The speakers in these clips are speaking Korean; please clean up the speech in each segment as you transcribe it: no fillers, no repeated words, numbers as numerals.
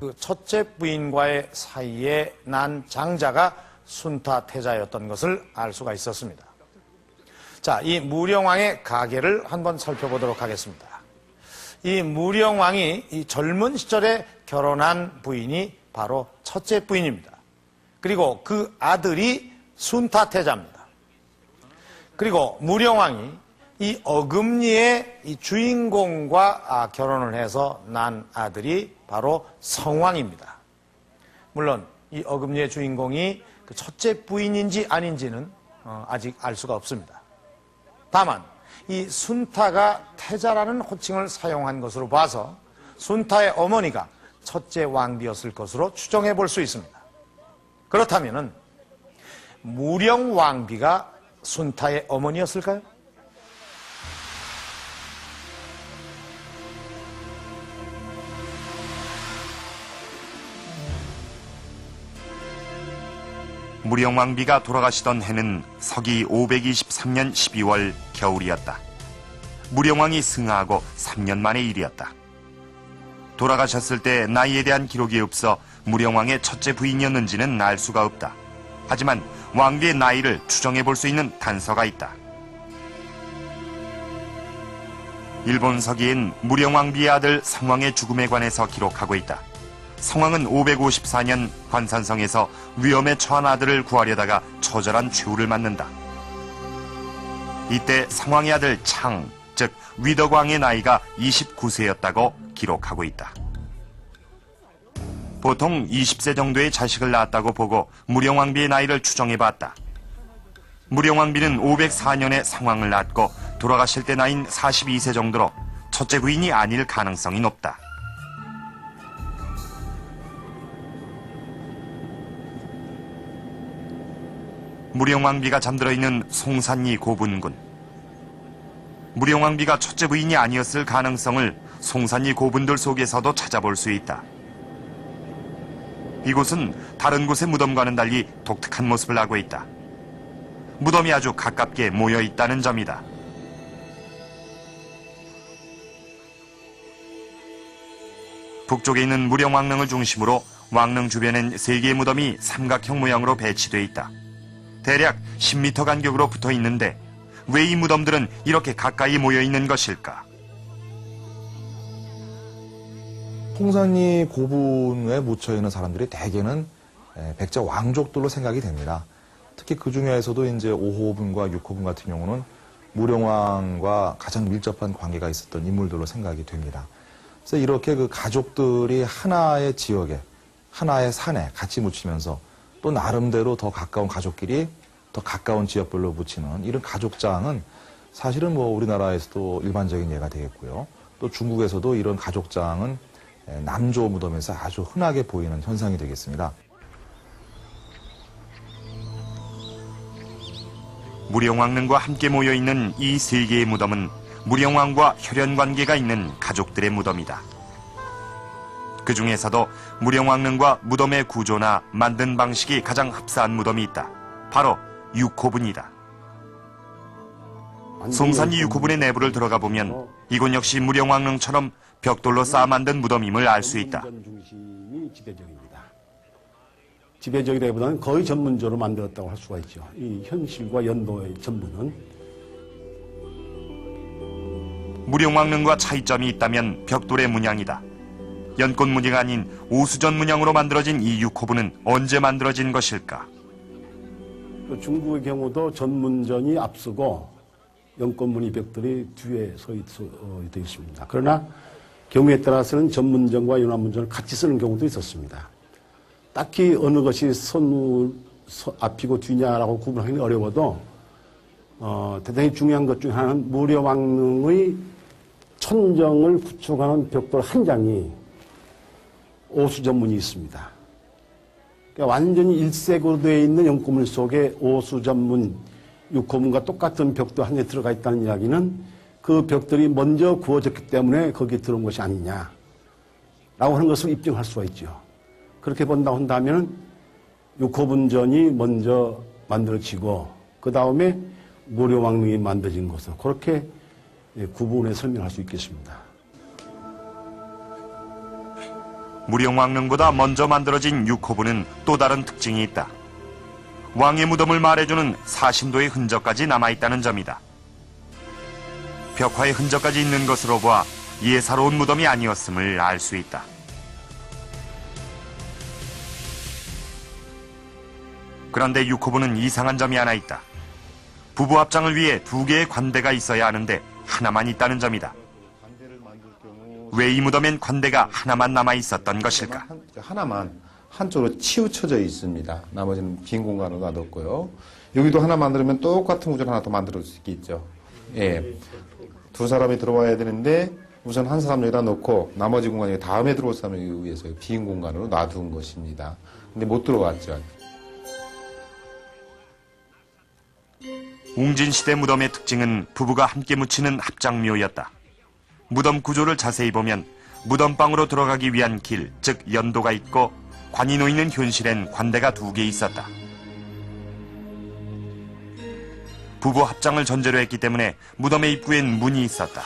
그 첫째 부인과의 사이에 난 장자가 순타태자였던 것을 알 수가 있었습니다. 자, 이 무령왕의 가계를 한번 살펴보도록 하겠습니다. 이 무령왕이 이 젊은 시절에 결혼한 부인이 바로 첫째 부인입니다. 그리고 그 아들이 순타태자입니다. 그리고 무령왕이 이 어금니의 이 주인공과 결혼을 해서 난 아들이 바로 성왕입니다. 물론 이 어금니의 주인공이 그 첫째 부인인지 아닌지는 아직 알 수가 없습니다. 다만 이 순타가 태자라는 호칭을 사용한 것으로 봐서 순타의 어머니가 첫째 왕비였을 것으로 추정해 볼 수 있습니다. 그렇다면은 무령왕비가 순타의 어머니였을까요? 무령왕비가 돌아가시던 해는 서기 523년 12월 겨울이었다. 무령왕이 승하하고 3년 만의 일이었다. 돌아가셨을 때 나이에 대한 기록이 없어 무령왕의 첫째 부인이었는지는 알 수가 없다. 하지만 왕비의 나이를 추정해 볼 수 있는 단서가 있다. 일본 서기엔 무령왕비의 아들 성왕의 죽음에 관해서 기록하고 있다. 성왕은 554년 관산성에서 위험에 처한 아들을 구하려다가 처절한 최후를 맞는다. 이때 성왕의 아들 창, 즉 위덕왕의 나이가 29세였다고 기록하고 있다. 보통 20세 정도의 자식을 낳았다고 보고 무령왕비의 나이를 추정해봤다. 무령왕비는 504년에 성왕을 낳았고 돌아가실 때 나이는 42세 정도로 첫째 부인이 아닐 가능성이 높다. 무령왕비가 잠들어 있는 송산리 고분군. 무령왕비가 첫째 부인이 아니었을 가능성을 송산리 고분들 속에서도 찾아볼 수 있다. 이곳은 다른 곳의 무덤과는 달리 독특한 모습을 하고 있다. 무덤이 아주 가깝게 모여 있다는 점이다. 북쪽에 있는 무령왕릉을 중심으로 왕릉 주변엔 3개의 무덤이 삼각형 모양으로 배치되어 있다. 대략 10m 간격으로 붙어 있는데 왜 이 무덤들은 이렇게 가까이 모여 있는 것일까? 송산리 고분에 묻혀 있는 사람들이 대개는 백제 왕족들로 생각이 됩니다. 특히 그 중에서도 이제 5호분과 6호분 같은 경우는 무령왕과 가장 밀접한 관계가 있었던 인물들로 생각이 됩니다. 그래서 이렇게 그 가족들이 하나의 지역에, 하나의 산에 같이 묻히면서 또 나름대로 더 가까운 가족끼리 더 가까운 지역별로 묻히는 이런 가족장은 사실은 뭐 우리나라에서도 일반적인 예가 되겠고요. 또 중국에서도 이런 가족장은 남조 무덤에서 아주 흔하게 보이는 현상이 되겠습니다. 무령왕릉과 함께 모여 있는 이 3개의 무덤은 무령왕과 혈연 관계가 있는 가족들의 무덤이다. 그 중에서도 무령왕릉과 무덤의 구조나 만든 방식이 가장 흡사한 무덤이 있다. 바로 6호분이다. 송산리 6호분의 내부를 들어가 보면 이곳 역시 무령왕릉처럼 벽돌로 쌓아 만든 무덤임을 알 수 있다. 중심이 지배적입니다. 지배적이라기보다는 거의 전문적으로 만들었다고 할 수가 있죠. 이 현실과 연도의 전문은. 무령왕릉과 차이점이 있다면 벽돌의 문양이다. 연꽃 무늬가 아닌 오수전 문양으로 만들어진 이 6호분은 언제 만들어진 것일까? 중국의 경우도 전문전이 앞서고 연꽃무늬 벽돌이 뒤에 서 있습니다. 그러나 경우에 따라서는 전문전과 연합문전을 같이 쓰는 경우도 있었습니다. 딱히 어느 것이 앞이고 뒤냐라고 구분하기는 어려워도 대단히 중요한 것 중에 하나는 무령왕릉의 천정을 구축하는 벽돌 한 장이 오수전문이 있습니다. 그러니까 완전히 일색으로 되어 있는 연꽃무늬 속에 오수전문 6호문과 똑같은 벽돌 한 개 들어가 있다는 이야기는 그 벽돌이 먼저 구워졌기 때문에 거기에 들어온 것이 아니냐라고 하는 것을 입증할 수가 있죠. 그렇게 본다고 한다면 6호분전이 먼저 만들어지고 그 다음에 무령왕릉이 만들어진 것으로 그렇게 구분해 설명할 수 있겠습니다. 무령왕릉보다 먼저 만들어진 6호부는 또 다른 특징이 있다. 왕의 무덤을 말해주는 사신도의 흔적까지 남아있다는 점이다. 벽화의 흔적까지 있는 것으로 보아 예사로운 무덤이 아니었음을 알 수 있다. 그런데 6호부는 이상한 점이 하나 있다. 부부 합장을 위해 2개의 관대가 있어야 하는데 하나만 있다는 점이다. 왜 이 무덤엔 관대가 하나만 남아 있었던 것일까? 하나만 한쪽으로 치우쳐져 있습니다. 나머지는 빈 공간으로 놔뒀고요. 여기도 하나 만들면 똑같은 구조를 하나 더 만들 수 있겠죠. 예. 2사람이 들어와야 되는데 우선 한 사람 여기다 놓고 나머지 공간이 다음에 들어올 사람을 위해서 빈 공간으로 놔둔 것입니다. 근데 못 들어갔죠. 웅진시대 무덤의 특징은 부부가 함께 묻히는 합장묘였다. 무덤 구조를 자세히 보면 무덤방으로 들어가기 위한 길, 즉 연도가 있고 관이 놓이는 현실엔 관대가 2개 있었다. 부부 합장을 전제로 했기 때문에 무덤의 입구엔 문이 있었다.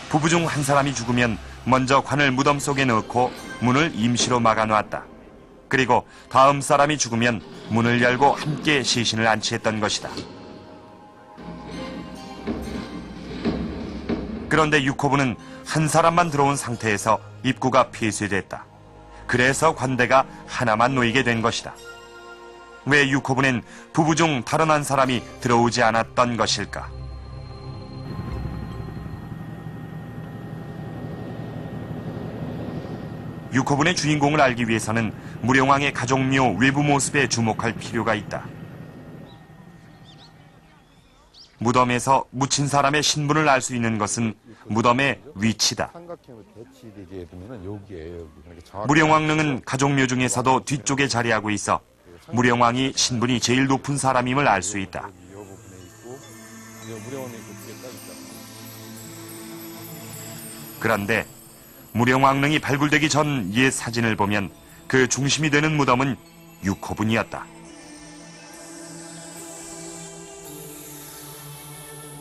부부 중 한 사람이 죽으면 먼저 관을 무덤 속에 넣고 문을 임시로 막아놓았다. 그리고 다음 사람이 죽으면 문을 열고 함께 시신을 안치했던 것이다. 그런데 6호부는 한 사람만 들어온 상태에서 입구가 폐쇄됐다. 그래서 관대가 하나만 놓이게 된 것이다. 왜 6호부는 부부 중 다른 한 사람이 들어오지 않았던 것일까? 육호분의 주인공을 알기 위해서는 무령왕의 가족묘 외부 모습에 주목할 필요가 있다. 무덤에서 묻힌 사람의 신분을 알 수 있는 것은 무덤의 위치다. 삼각형으로 배치되게 되면은 여기에요. 무령왕릉은 가족묘 중에서도 뒤쪽에 자리하고 있어 무령왕이 신분이 제일 높은 사람임을 알 수 있다. 그런데 무령왕릉이 발굴되기 전 옛 사진을 보면 그 중심이 되는 무덤은 6호분이었다.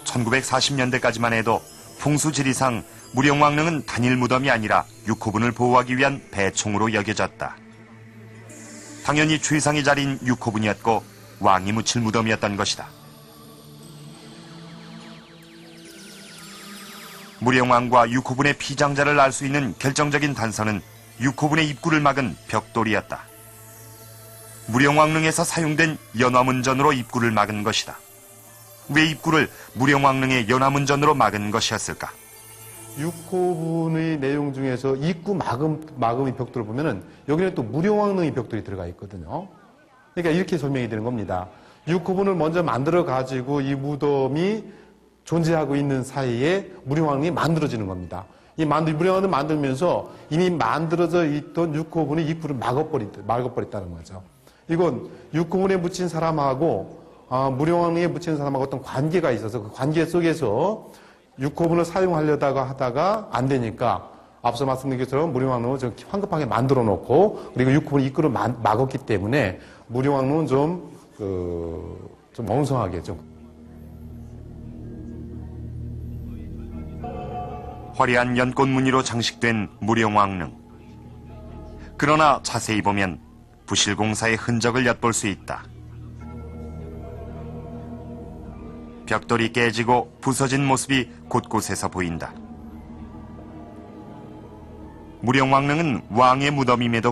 1940년대까지만 해도 풍수지리상 무령왕릉은 단일 무덤이 아니라 6호분을 보호하기 위한 배총으로 여겨졌다. 당연히 최상의 자리인 6호분이었고 왕이 묻힐 무덤이었던 것이다. 무령왕과 6호분의 피장자를 알 수 있는 결정적인 단서는 6호분의 입구를 막은 벽돌이었다. 무령왕릉에서 사용된 연화문전으로 입구를 막은 것이다. 왜 입구를 무령왕릉의 연화문전으로 막은 것이었을까? 6호분의 내용 중에서 입구 마금의 벽돌을 보면은 여기는 또 무령왕릉의 벽돌이 들어가 있거든요. 그러니까 이렇게 설명이 되는 겁니다. 6호분을 먼저 만들어 가지고 이 무덤이 존재하고 있는 사이에 무령왕릉이 만들어지는 겁니다. 무령왕릉을 만들면서 이미 만들어져 있던 6호분의 입구를 막아버렸다는 거죠. 이건 6호분에 묻힌 사람하고 무령왕릉에 묻힌 사람하고 어떤 관계가 있어서 그 관계 속에서 6호분을 사용하려다가 하다가 안 되니까 앞서 말씀드린 것처럼 무령왕릉을 좀 황급하게 만들어 놓고 그리고 6호분 입구를 막았기 때문에 무령왕릉은 좀 엉성하게 좀. 화려한 연꽃 무늬로 장식된 무령왕릉. 그러나 자세히 보면 부실공사의 흔적을 엿볼 수 있다. 벽돌이 깨지고 부서진 모습이 곳곳에서 보인다. 무령왕릉은 왕의 무덤임에도 불구하고